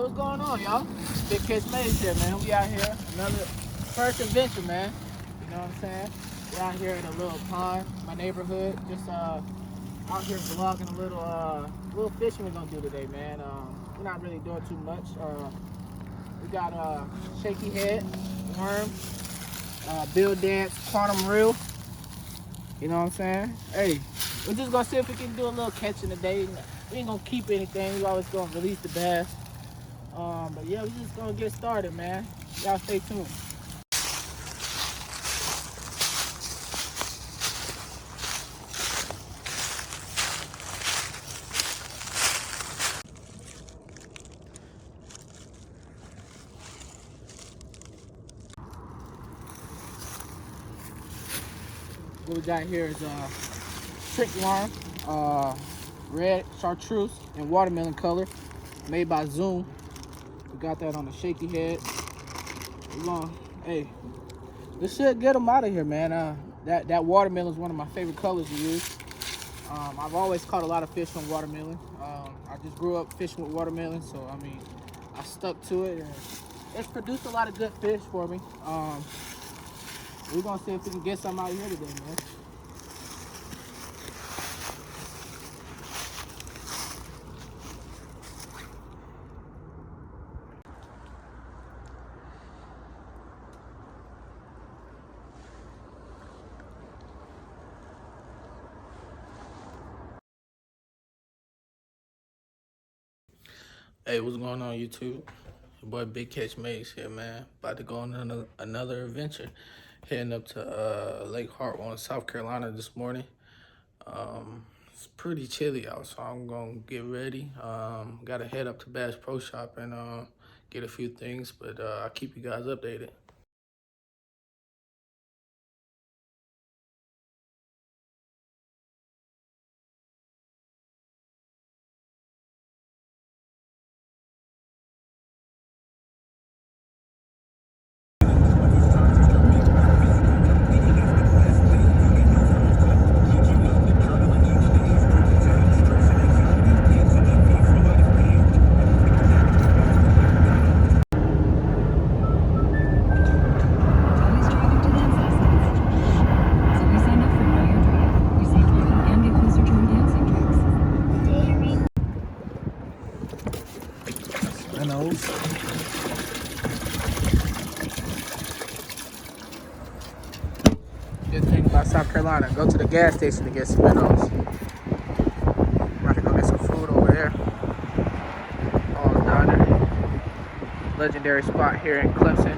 what's going on, y'all? Big Catch Maze here, man. We out here, another first adventure, man. You know what I'm saying? We're out here in a little pond, my neighborhood. Just out here vlogging a little fishing we're gonna do today, man. We're not really doing too much. We got shaky head, worm, bill dance, quantum reel. You know what I'm saying? Hey, we're just gonna see if we can do a little catching today. We ain't gonna keep anything. We always gonna release the bass. But yeah, we're just gonna get started, man. Y'all stay tuned. What we got here is trick worm, red chartreuse and watermelon color, made by Zoom. We got that on the shaky head. Hey, this should get them out of here, man. That watermelon is one of my favorite colors to use. I've always caught a lot of fish on watermelon. I just grew up fishing with watermelon, so I mean, I stuck to it, and it's produced a lot of good fish for me. We're gonna see if we can get some out here today, man. Hey, what's going on, YouTube? Your boy Big Catch Maze here, man. About to go on another adventure. Heading up to Lake Hartwell, South Carolina this morning. It's pretty chilly out, so I'm gonna get ready. Gotta head up to Bass Pro Shop and get a few things, but I'll keep you guys updated. Good thing about South Carolina, go to the gas station to get some minnows. About to go get some food over there. Paul's Diner. Legendary spot here in Clemson.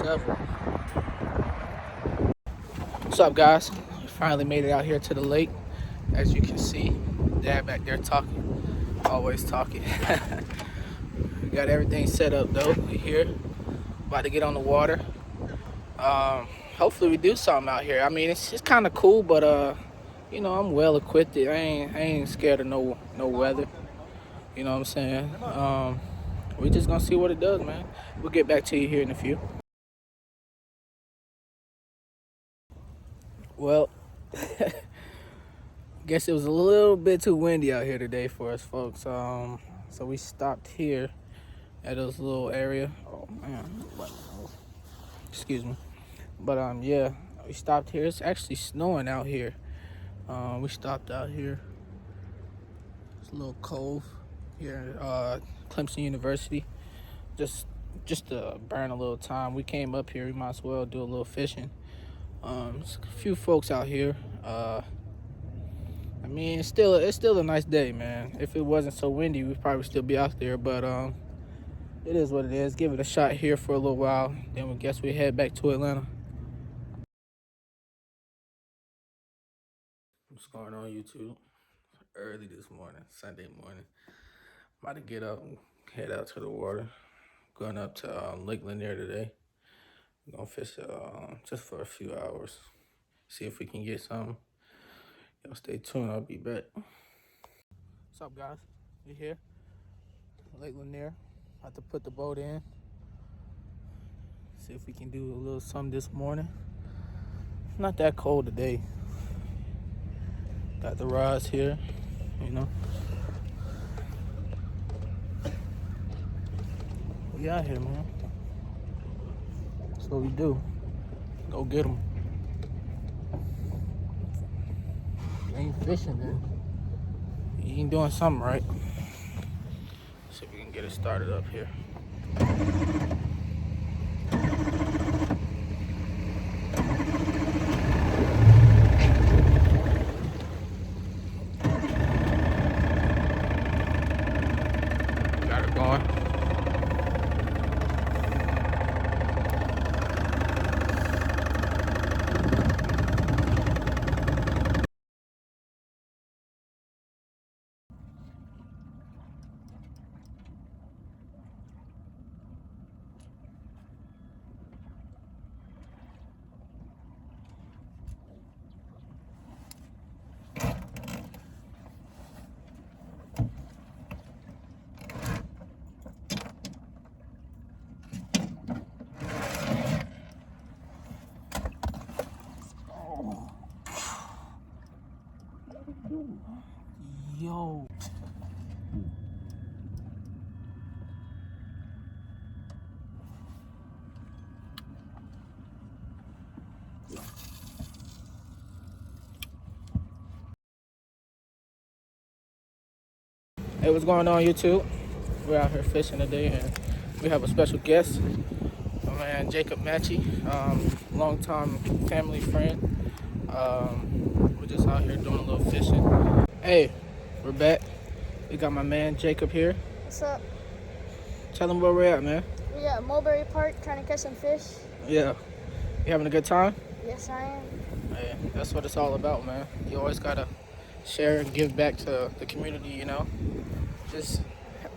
Several. What's up, guys? We finally made it out here to the lake. As you can see, Dad back there talking. Always talking. We got everything set up though. We here, about to get on the water. Hopefully we do something out here. I mean, it's kind of cool, but you know, I'm well equipped. I ain't scared of no weather. You know what I'm saying? We just gonna see what it does, man. We'll get back to you here in a few. Well, guess it was a little bit too windy out here today for us, folks. So we stopped here at this little area. Oh man, excuse me. But yeah, we stopped here. It's actually snowing out here. We stopped out here. It's a little cove here at Clemson University. Just to burn a little time. We came up here. We might as well do a little fishing. There's a few folks out here. I mean, it's still a nice day, man. If it wasn't so windy, we'd probably still be out there. But it is what it is. Give it a shot here for a little while. Then we guess we head back to Atlanta. What's going on, YouTube? Early this morning, Sunday morning. About to get up and head out to the water. Going up to Lake Lanier today. We're gonna fish just for a few hours. See if we can get some. Y'all stay tuned. I'll be back. What's up, guys? We here. Lake Lanier. About to put the boat in. See if we can do a little something this morning. not that cold today. Got the rods here, you know. We out here, man. That's what we do. Go get them. Ain't fishing then. You ain't doing something right. See if we can get it started up here. Got it going. Yo. Hey, what's going on, YouTube? We're out here fishing today, and we have a special guest, my man Jacob Matchey, longtime family friend. We're just out here doing a little fishing. Hey, we're back. We got my man Jacob here. What's up? Tell him where we're at, man. We at Mulberry Park trying to catch some fish. Yeah. You having a good time? Yes, I am. Yeah, that's what it's all about, man. You always gotta share and give back to the community, you know. Just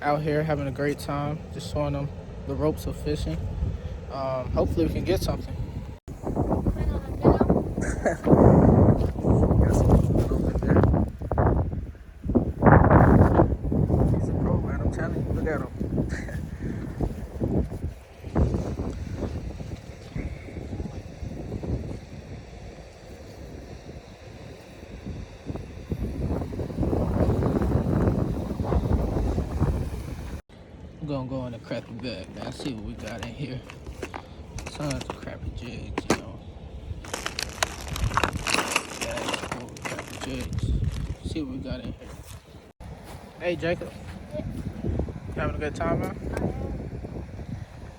out here having a great time, just showing them the ropes of fishing. Hopefully we can get something. Got some little bit there. He's a pro, man. I'm telling you. Look at him. I'm gonna go in the crappie bag, man. See what we got in here. Tons of crappie jigs, you know. Bags full of crappie jigs. See what we got in here. Hey, Jacob. Yeah. You having a good time, man? I am.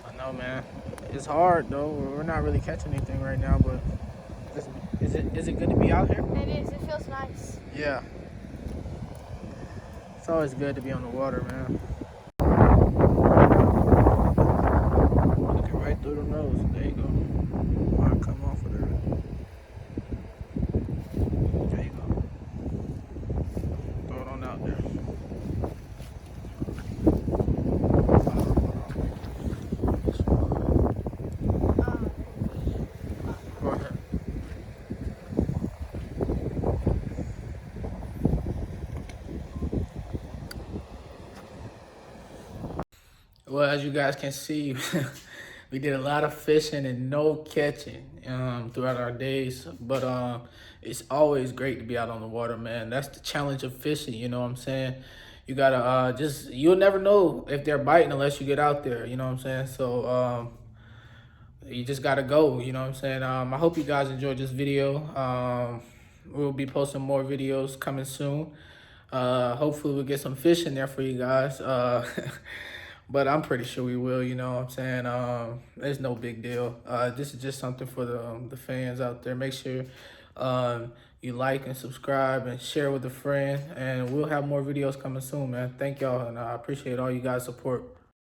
I know, man. It's hard though. We're not really catching anything right now, but is it good to be out here? It is. It feels nice. Yeah. It's always good to be on the water, man. Looking right through the nose. There you go. Might come off of there. There you go. Throw it on out there. Go ahead. Well, as you guys can see, we did a lot of fishing and no catching throughout our days. But it's always great to be out on the water, man. That's the challenge of fishing, you know what I'm saying? You gotta you'll never know if they're biting unless you get out there, you know what I'm saying? So you just gotta go, you know what I'm saying? I hope you guys enjoyed this video. We'll be posting more videos coming soon. Hopefully we'll get some fish in there for you guys. But I'm pretty sure we will, you know what I'm saying? It's no big deal. This is just something for the fans out there. Make sure you like and subscribe and share with a friend. And we'll have more videos coming soon, man. Thank y'all, and I appreciate all you guys' support.